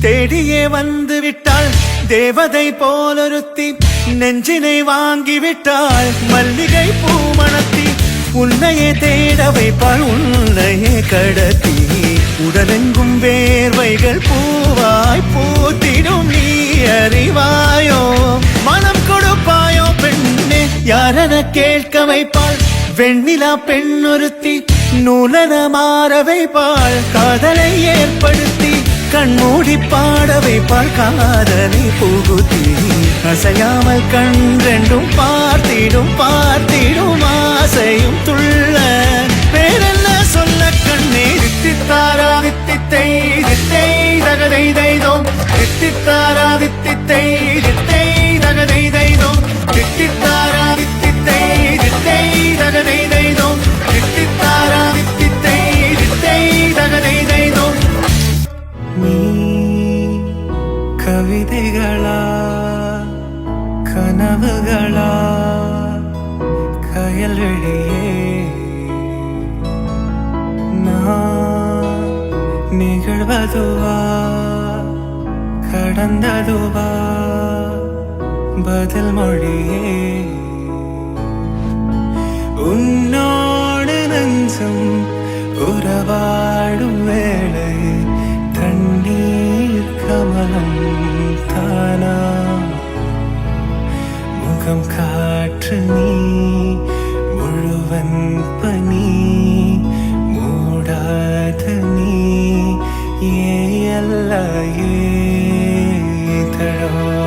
தேடியே வந்து விட்டாள் தேவதை போலொருத்தி நெஞ்சினை வாங்கிவிட்டாள் மல்லிகை பூமணத்தி உன்னையே தேட வைப்பாள் உன்னையே கடத்தி உடலெங்கும் வேர்வைகள் பூவாய் பூத்திடும் நீ அறிவாயோ மனம் கொடுப்பாயோ பெண்ணே யாரென கேட்க வைப்பாள் வெண்ணிலா பெண்ணொருத்தி நூலன மாற வைப்பாள் காதலை ஏற்படுத்தி கண்மூடி பாட வைப்பாள் காதலை புகுத்தி அசையாமல் கண்டெண்டும் பார்த்திடும் பார்த்திடும் ஆசையும் துள்ள பேரென்ன சொல்ல கண்ணே தித்தித்தாரா தித்தித்தை தித்தை தகதை தைதோம் தித்தித்தாரா தித்தித்தை தித்தை தகதை தைதோம் தித்தித்தாரா தித்தித்தை தித்தை தகதை தைதோம் தித்தித்தாரா தித்தித்தை தித்தை தகதை தைதோம் நீ கவிதைகளா கனவுகளா கயல்வெளியே நான் நிகழ்வதுவா கடந்ததுவா பதில் மொழியே உன்னோடு நெஞ்சம் உறவாடும் வேளை தண்ணீர் கமலம் தானா முகம் காற்று நீ முழுவன் பனி மூடாத நீ அல்ல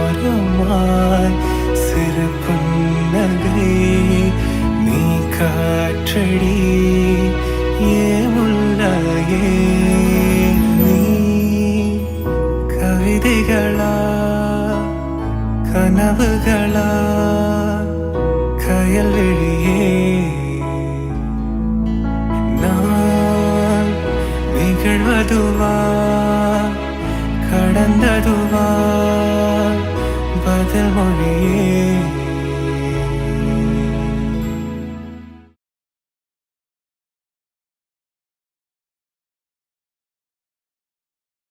தடோரமாய் சிறு புன்னகை நீ காற்றடி ஏமுள்ளாயே நீ கவிதைகளா கனவுகளா கயல்வெளியே நான் நிகழ்வதுவா கடந்ததுவா பதில் மொழியே